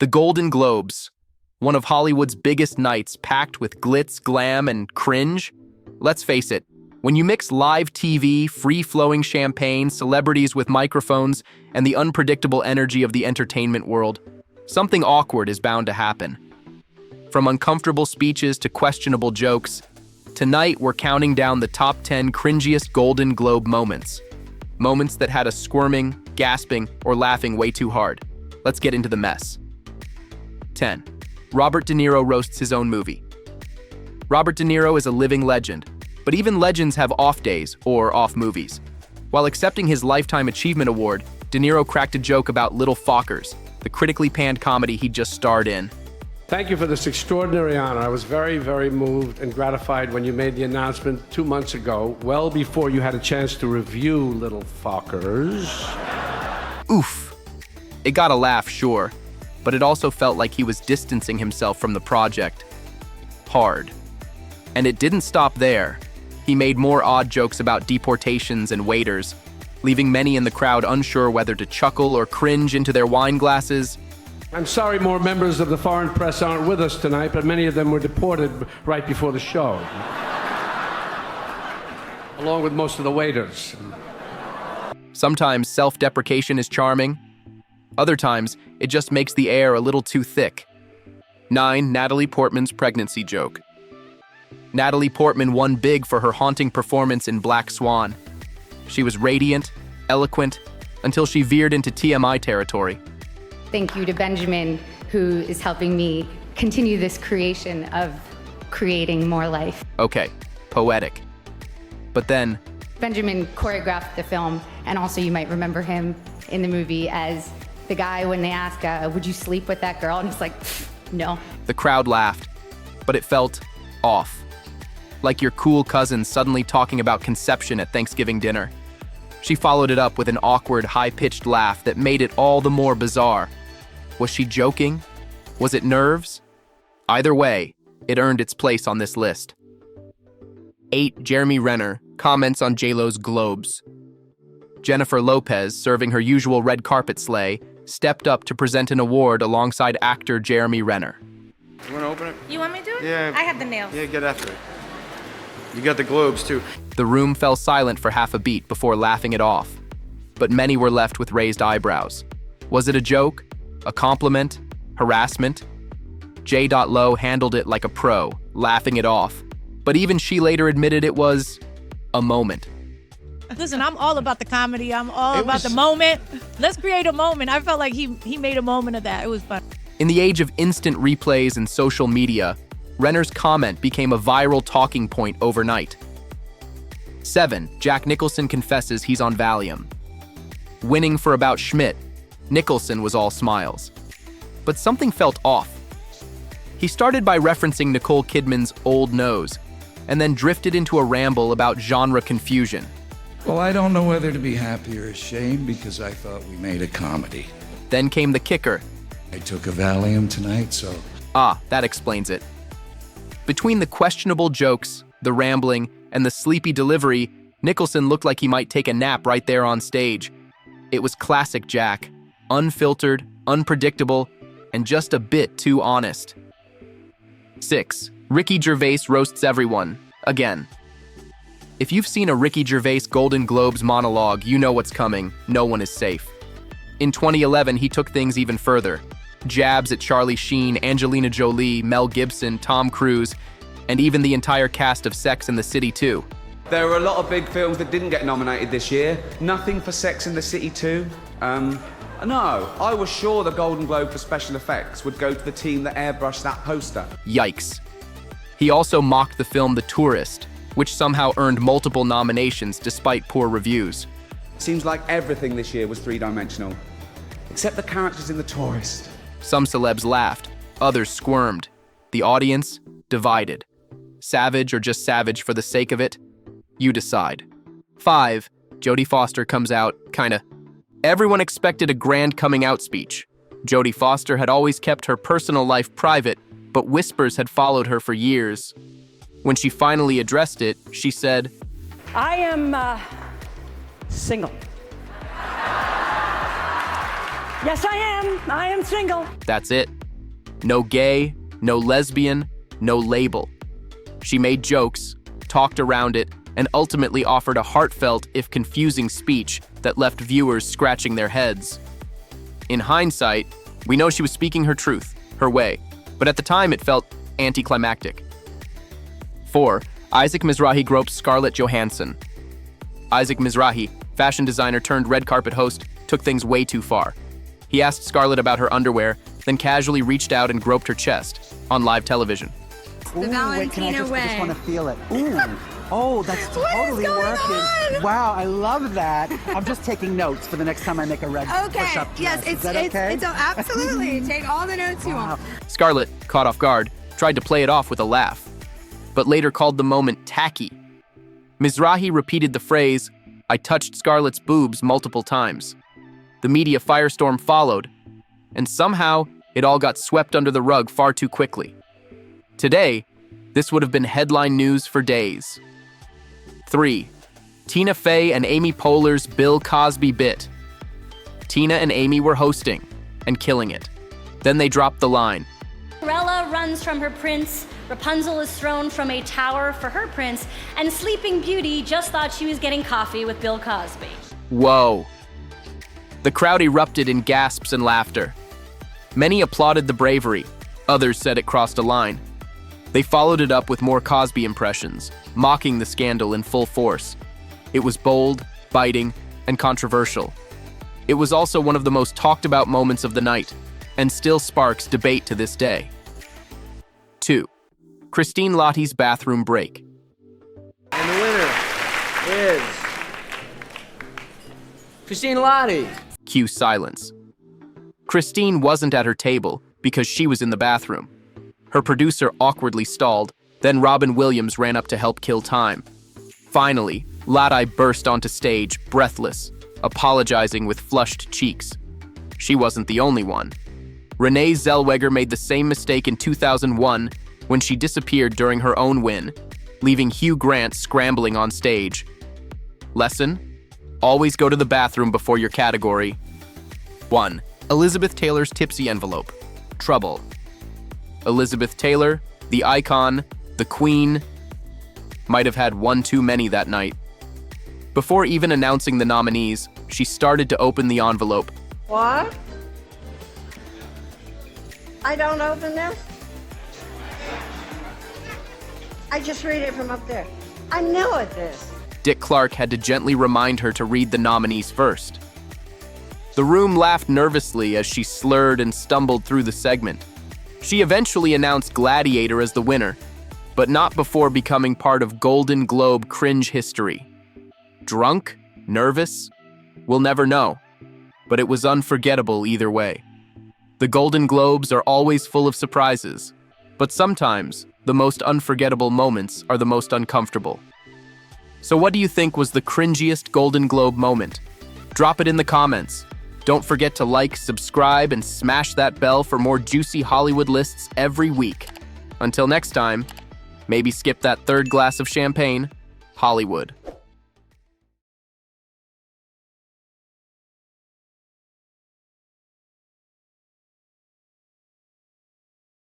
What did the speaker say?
The Golden Globes, one of Hollywood's biggest nights packed with glitz, glam, and cringe. Let's face it, when you mix live TV, free-flowing champagne, celebrities with microphones, and the unpredictable energy of the entertainment world, something awkward is bound to happen. From uncomfortable speeches to questionable jokes, tonight we're counting down the top 10 cringiest Golden Globe moments. Moments that had us squirming, gasping, or laughing way too hard. Let's get into the mess. 10. Robert De Niro roasts his own movie. Robert De Niro is a living legend, but even legends have off days or off movies. While accepting his Lifetime Achievement Award, De Niro cracked a joke about Little Fockers, the critically panned comedy he just starred in. Thank you for this extraordinary honor. I was very, very moved and gratified when you made the announcement 2 months ago, well before you had a chance to review Little Fockers. Oof. It got a laugh, sure, but it also felt like he was distancing himself from the project. Hard. And it didn't stop there. He made more odd jokes about deportations and waiters, leaving many in the crowd unsure whether to chuckle or cringe into their wine glasses. I'm sorry more members of the foreign press aren't with us tonight, but many of them were deported right before the show. Along with most of the waiters. Sometimes self-deprecation is charming. Other times, it just makes the air a little too thick. 9. Natalie Portman's pregnancy joke. Natalie Portman won big for her haunting performance in Black Swan. She was radiant, eloquent, until she veered into TMI territory. Thank you to Benjamin, who is helping me continue this creation of creating more life. Okay, poetic. But then, Benjamin choreographed the film, and also you might remember him in the movie as the guy when they ask, would you sleep with that girl? And he's like, no. The crowd laughed, but it felt off. Like your cool cousin suddenly talking about conception at Thanksgiving dinner. She followed it up with an awkward, high-pitched laugh that made it all the more bizarre. Was she joking? Was it nerves? Either way, it earned its place on this list. 8. Jeremy Renner comments on J.Lo's Globes. Jennifer Lopez, serving her usual red carpet sleigh, stepped up to present an award alongside actor Jeremy Renner. You want to open it? You want me to do it? Yeah. I have the nails. Yeah, get after it. You got the globes, too. The room fell silent for half a beat before laughing it off, but many were left with raised eyebrows. Was it a joke? A compliment? Harassment? J. Lo handled it like a pro, laughing it off, but even she later admitted it was a moment. Listen, I'm all about the comedy. I'm all about the moment. Let's create a moment. I felt like he made a moment of that. It was fun. In the age of instant replays and social media, Renner's comment became a viral talking point overnight. 7. Jack Nicholson confesses he's on Valium. Winning for About Schmidt, Nicholson was all smiles. But something felt off. He started by referencing Nicole Kidman's Old Nose, and then drifted into a ramble about genre confusion. Well, I don't know whether to be happy or ashamed because I thought we made a comedy. Then came the kicker. I took a Valium tonight, so... That explains it. Between the questionable jokes, the rambling, and the sleepy delivery, Nicholson looked like he might take a nap right there on stage. It was classic Jack. Unfiltered, unpredictable, and just a bit too honest. 6. Ricky Gervais roasts everyone. Again. If you've seen a Ricky Gervais Golden Globes monologue, you know what's coming. No one is safe. In 2011, he took things even further. Jabs at Charlie Sheen, Angelina Jolie, Mel Gibson, Tom Cruise, and even the entire cast of Sex and the City 2. There were a lot of big films that didn't get nominated this year. Nothing for Sex and the City 2. No, I was sure the Golden Globe for special effects would go to the team that airbrushed that poster. Yikes. He also mocked the film The Tourist, which somehow earned multiple nominations despite poor reviews. Seems like everything this year was three-dimensional, except the characters in The Tourist. Some celebs laughed, others squirmed. The audience divided. Savage or just savage for the sake of it? You decide. 5. Jodie Foster comes out, kinda. Everyone expected a grand coming out speech. Jodie Foster had always kept her personal life private, but whispers had followed her for years. When she finally addressed it, she said, I am single. Yes, I am. I am single. That's it. No gay, no lesbian, no label. She made jokes, talked around it, and ultimately offered a heartfelt, if confusing, speech that left viewers scratching their heads. In hindsight, we know she was speaking her truth, her way, but at the time it felt anticlimactic. 4. Isaac Mizrahi gropes Scarlett Johansson. Isaac Mizrahi, fashion designer turned red carpet host, took things way too far. He asked Scarlett about her underwear, then casually reached out and groped her chest on live television. The Valentina way. I just want to feel it. Ooh. Oh, that's totally working. Wow, I love that. I'm just taking notes for the next time I make a red push-up. Yes, it's absolutely. Take all the notes you want. Scarlett, caught off guard, tried to play it off with a laugh, but later called the moment tacky. Mizrahi repeated the phrase, "I touched Scarlett's boobs" multiple times. The media firestorm followed, and somehow it all got swept under the rug far too quickly. Today, this would have been headline news for days. 3. Tina Fey and Amy Poehler's Bill Cosby bit. Tina and Amy were hosting and killing it. Then they dropped the line. Cinderella runs from her prince, Rapunzel is thrown from a tower for her prince, and Sleeping Beauty just thought she was getting coffee with Bill Cosby. Whoa. The crowd erupted in gasps and laughter. Many applauded the bravery, others said it crossed a line. They followed it up with more Cosby impressions, mocking the scandal in full force. It was bold, biting, and controversial. It was also one of the most talked about moments of the night, and still sparks debate to this day. 2. Christine Lotti's bathroom break. And the winner is Christine Lottie. Cue silence. Christine wasn't at her table because she was in the bathroom. Her producer awkwardly stalled, then Robin Williams ran up to help kill time. Finally, Lottie burst onto stage, breathless, apologizing with flushed cheeks. She wasn't the only one. Renee Zellweger made the same mistake in 2001 when she disappeared during her own win, leaving Hugh Grant scrambling on stage. Lesson? Always go to the bathroom before your category. 1. Elizabeth Taylor's tipsy envelope. Trouble. Elizabeth Taylor, the icon, the queen, might have had one too many that night. Before even announcing the nominees, she started to open the envelope. What? I don't open this? I just read it from up there. I know it is. Dick Clark had to gently remind her to read the nominees first. The room laughed nervously as she slurred and stumbled through the segment. She eventually announced Gladiator as the winner, but not before becoming part of Golden Globe cringe history. Drunk? Nervous? We'll never know, but it was unforgettable either way. The Golden Globes are always full of surprises, but sometimes the most unforgettable moments are the most uncomfortable. So what do you think was the cringiest Golden Globe moment? Drop it in the comments. Don't forget to like, subscribe, and smash that bell for more juicy Hollywood lists every week. Until next time, maybe skip that third glass of champagne. Hollywood.